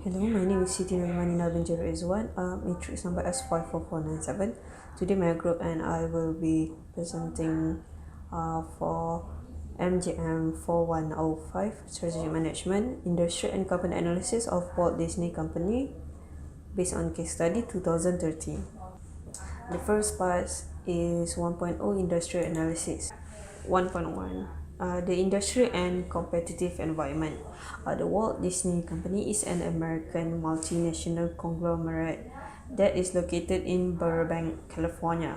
Hello, my name is Siti Imanina bin Ridzuan, matrix number S55497. Today my group and I will be presenting for MGM4105 Strategy Management, Industry and Company Analysis of Walt Disney Company based on case study 2013. The first part is 1.0 Industrial Analysis. 1.1 the industry and competitive environment. The Walt Disney Company is an American multinational conglomerate that is located in Burbank, California.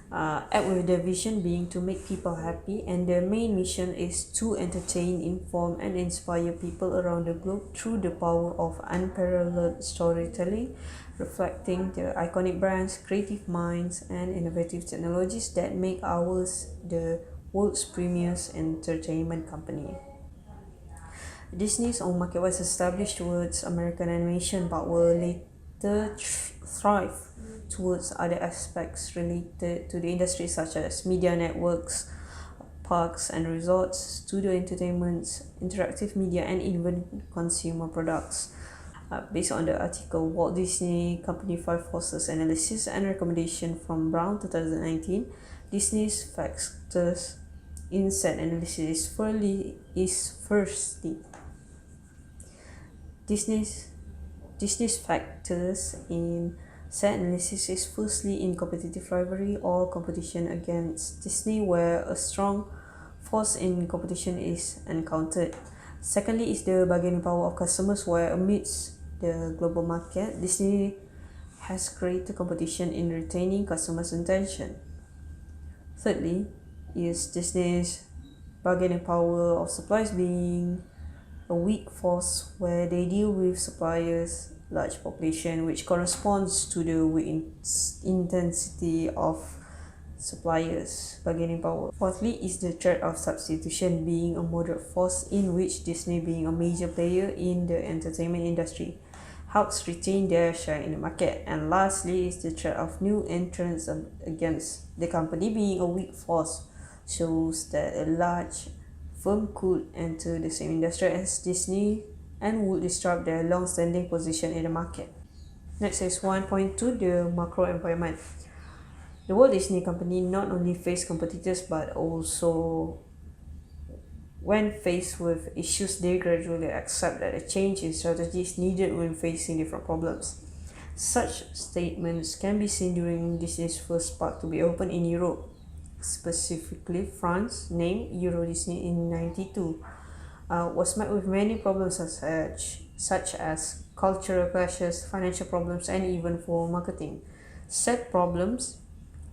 With the vision being to make people happy, and their main mission is to entertain, inform, and inspire people around the globe through the power of unparalleled storytelling, reflecting the iconic brands, creative minds, and innovative technologies that make ours the world's premier entertainment company. Disney's own market was established towards American animation but will later thrive towards other aspects related to the industry such as media networks, parks and resorts, studio entertainments, interactive media, and even consumer products. Based on the article Walt Disney Company 5 Forces Analysis and Recommendation from Brown 2019, Disney's factors in set analysis firstly Disney's factors in set analysis is firstly in competitive rivalry or competition against Disney, where a strong force in competition is encountered. Secondly is the bargaining power of customers, where amidst the global market, Disney has greater competition in retaining customers' attention. Thirdly is Disney's bargaining power of suppliers being a weak force, where they deal with suppliers' large population, which corresponds to the weak intensity of suppliers' bargaining power. Fourthly is the threat of substitution, being a moderate force in which Disney, being a major player in the entertainment industry, helps retain their share in the market. And lastly is the threat of new entrants against the company, being a weak force, shows that a large firm could enter the same industry as Disney and would disrupt their long-standing position in the market. Next is 1.2 the macro environment. The Walt Disney Company not only faced competitors but also, when faced with issues, they gradually accept that a change in strategy is needed when facing different problems. Such statements can be seen during Disney's first park to be opened in Europe, specifically France, named Euro Disney in 1992, was met with many problems such as cultural clashes, financial problems, and even for marketing. Said problems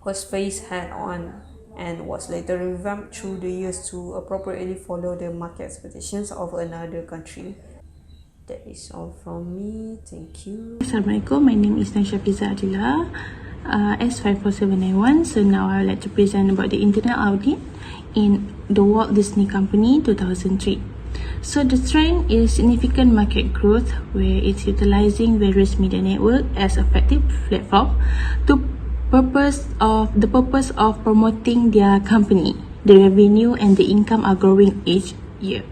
was faced head-on and was later revamped through the years to appropriately follow the market expectations of another country. That is all from me. Thank you. Assalamualaikum. My name is Syafiza Adila, S54791. So now I would like to present about the internal audit in the Walt Disney Company 2003. So the trend is significant market growth, where it's utilizing various media network as effective platform to purpose of promoting their company. The revenue and the income are growing each year.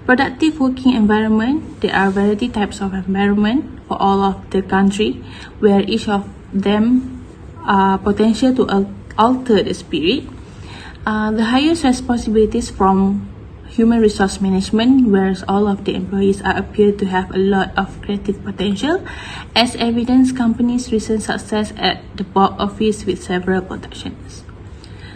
Productive working environment. There are variety types of environment for all of the country, where each of them are potential to alter the spirit. The highest responsibilities from human resource management, whereas all of the employees appear to have a lot of creative potential, as evidence company's recent success at the box office with several productions.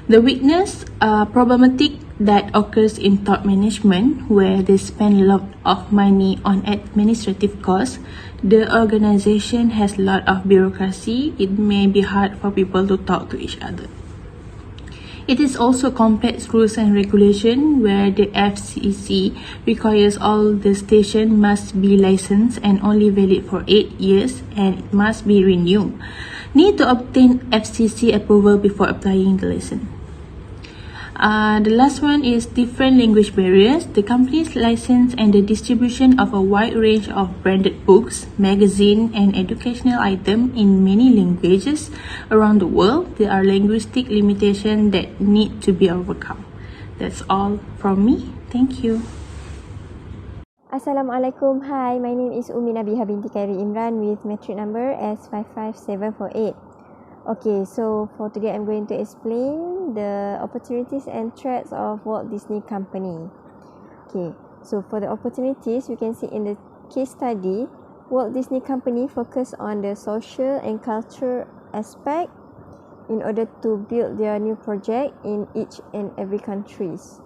The weakness, problematic that occurs in top management, where they spend a lot of money on administrative costs. The organization has a lot of bureaucracy. It may be hard for people to talk to each other. It is also complex rules and regulation, where the FCC requires all the stations must be licensed and only valid for 8 years, and it must be renewed. Need to obtain FCC approval before applying the license. The last one is different language barriers. The company's license and the distribution of a wide range of branded books, magazine, and educational items in many languages around the world. There are linguistic limitations that need to be overcome. That's all from me. Thank you. Assalamualaikum. Hi, my name is Nabihah binti Khairul Imran with metric number S55748. Okay, so for today I'm going to explain the opportunities and threats of Walt Disney Company. Okay, so for the opportunities, we can see in the case study, Walt Disney Company focus on the social and cultural aspect in order to build their new project in each and every countries.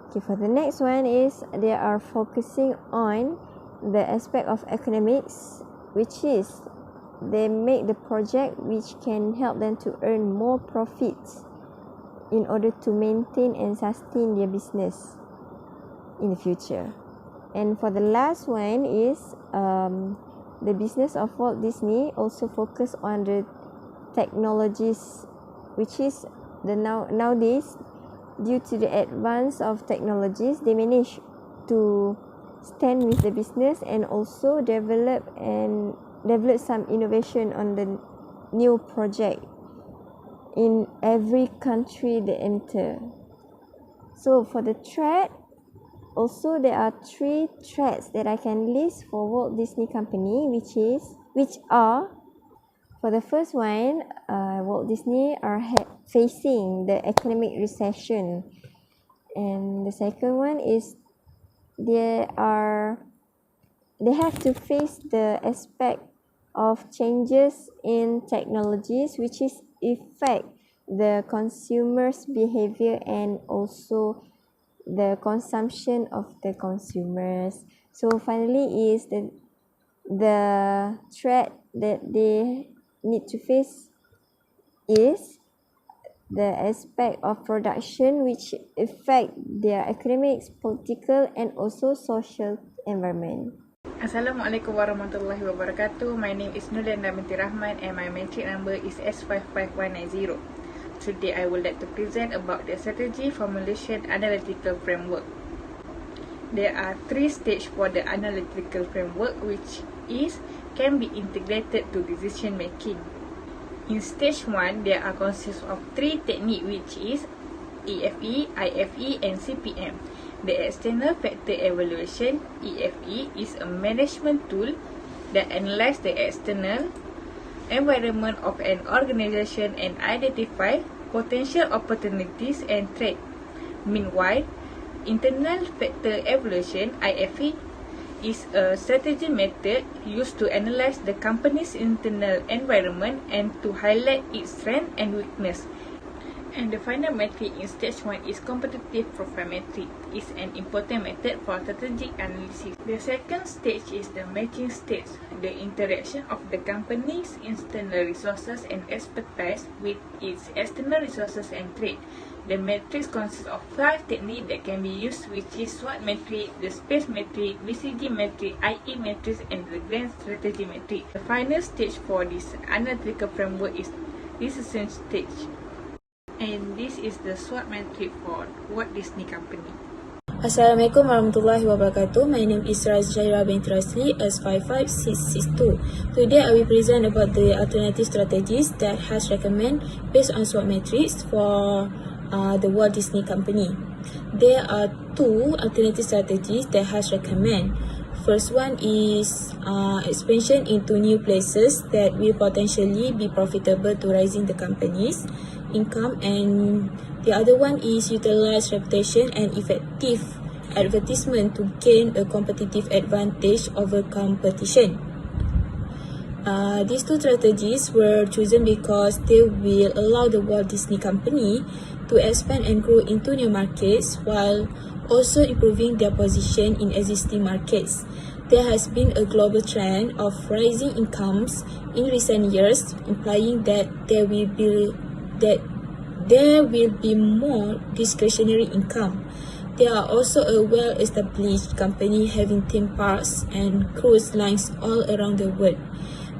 Okay, for the next one is they are focusing on the aspect of economics, which is they make the project which can help them to earn more profits in order to maintain and sustain their business in the future. And for the last one is the business of Walt Disney also focus on the technologies, which is the nowadays, due to the advance of technologies, they manage to stand with the business and also develop some innovation on the new project in every country they enter. So for the threat, also there are 3 threats that I can list for Walt Disney Company, which are, for the first one, Walt Disney are facing the economic recession, and the second one is they have to face the aspect of changes in technologies, which is affect the consumers' behavior and also the consumption of the consumers. So finally is the threat that they need to face is the aspect of production which affect their economics, political and also social environment. Assalamualaikum warahmatullahi wabarakatuh. My name is Nur Liyana binti Rahman and my metric number is S55190. Today I would like to present about the strategy formulation analytical framework. There are 3 stages for the analytical framework, which can be integrated to decision making. In stage 1, there are consists of 3 techniques, which is EFE, IFE and CPM. The external factor evaluation, EFE, is a management tool that analyzes the external environment of an organization and identify potential opportunities and threats. Meanwhile, internal factor evaluation, IFE, is a strategy method used to analyze the company's internal environment and to highlight its strength and weakness. And the final metric in stage 1 is competitive profile metric. It's an important method for strategic analysis. The second stage is the matching stage, the interaction of the company's internal resources and expertise with its external resources and trade. The matrix consists of 5 techniques that can be used, which is SWOT matrix, the space matrix, BCG matrix, IE matrix, and the grand strategy matrix. The final stage for this analytical framework is decision stage. And this is the SWOT matrix for Walt Disney Company. Assalamualaikum warahmatullahi wabarakatuh. My name is Shahira binti Rasli, S55662. Today I will present about the alternative strategies that has recommended based on SWOT matrix for the Walt Disney Company. There are 2 alternative strategies that has recommended. First one is expansion into new places that will potentially be profitable to raising the company's income, and the other one is utilize reputation and effective advertisement to gain a competitive advantage over competition. These 2 strategies were chosen because they will allow the Walt Disney Company to expand and grow into new markets while also improving their position in existing markets. There has been a global trend of rising incomes in recent years, implying that there will be more discretionary income. There are also a well-established company having theme parks and cruise lines all around the world.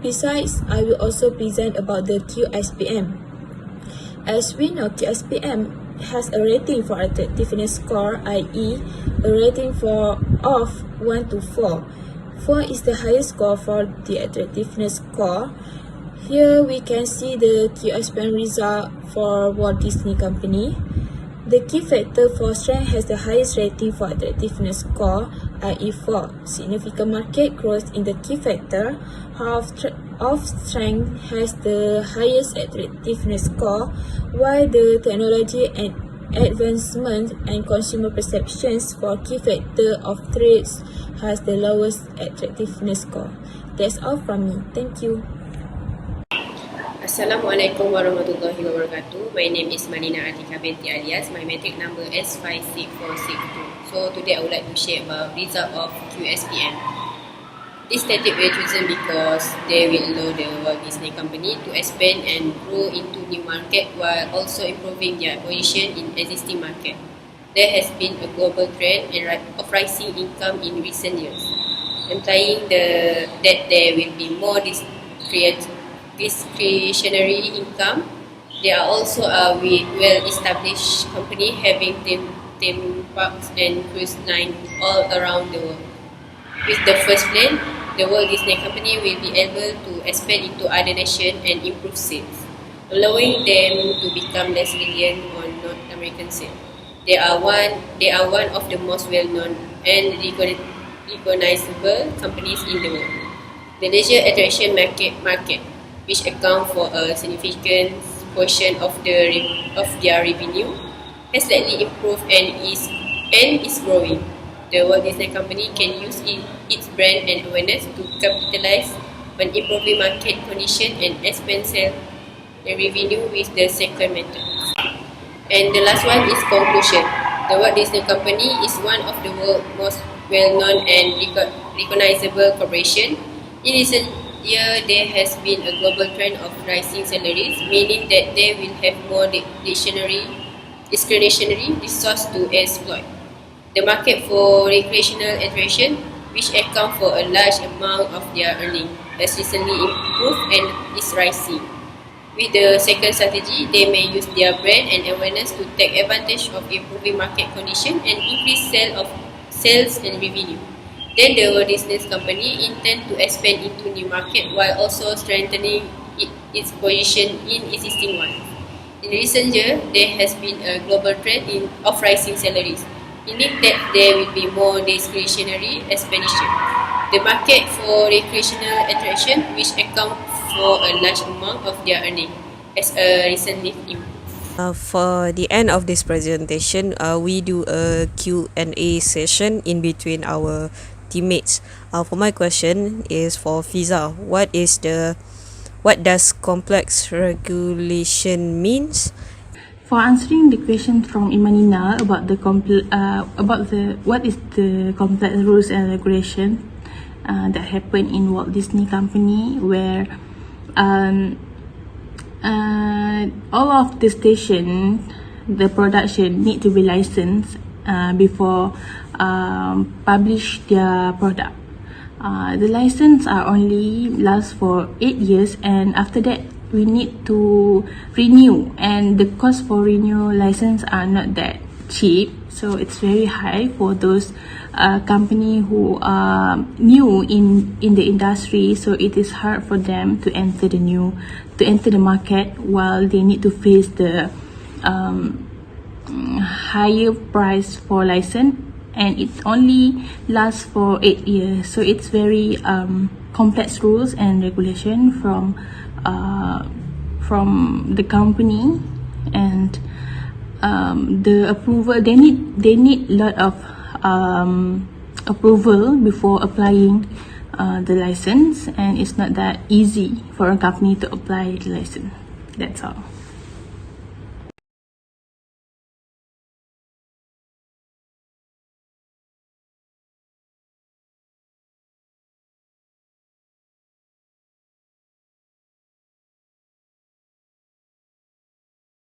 Besides, I will also present about the QSPM. As we know, QSPM has a rating for attractiveness score, i.e. a rating of 1 to 4. 4 is the highest score for the attractiveness score. Here we can see the QSPM result for Walt Disney Company. The key factor for strength has the highest rating for attractiveness score, i.e. 4. Significant market growth in the key factor of strength has the highest attractiveness score, while the technology and advancement and consumer perceptions for key factor of traits has the lowest attractiveness score. That's all from me. Thank you. Assalamualaikum warahmatullahi wabarakatuh. My name is Malina Artika Binti Alias. My matric number S56462. So today I would like to share about result of QSPM. This static were chosen because they will allow the Walt Disney Company to expand and grow into new market while also improving their position in existing market. There has been a global trend of rising income in recent years, implying that there will be more discretionary income. There are also a well-established company having theme parks and cruise lines all around the world. With the first plan, the Walt Disney Company will be able to expand into other nations and improve sales, allowing them to become less reliant on North American sales. They are one of the most well-known and recognizable companies in the world. The leisure attraction market, which account for a significant portion of their revenue, has slightly improved and is growing. The Walt Disney Company can use its brand and awareness to capitalize on improving market condition and expand sales and revenue with the second method. And the last one is conclusion. The Walt Disney Company is one of the world's most well-known and recognizable corporation. In recent years, there has been a global trend of rising salaries, meaning that they will have more discretionary resources to exploit. The market for recreational attraction, which account for a large amount of their earnings, has recently improved and is rising. With the second strategy, they may use their brand and awareness to take advantage of improving market conditions and increase sales and revenue. Then the Walt Disney Company intends to expand into new market while also strengthening its position in existing ones. In recent years, there has been a global trend of rising salaries, meaning that there will be more discretionary expenditure. The market for recreational attraction, which account for a large amount of their earnings, has recently improved. For the end of this presentation, we do a Q&A session in between our teammates. For my question is for Fiza. What does complex regulation means? For answering the question from Imanina about what is the complex rules and regulation that happen in Walt Disney Company, where all of the station, the production need to be licensed before publish their product. The license are only last for 8 years, and after that we need to renew, and the cost for renew license are not that cheap, so it's very high for those company who are new in the industry. So it is hard for them to enter the market, while they need to face the higher price for license, and it only lasts for 8 years. So it's very complex rules and regulation from the company, and the approval, they need a lot of approval before applying the license, and it's not that easy for a company to apply the license. That's all.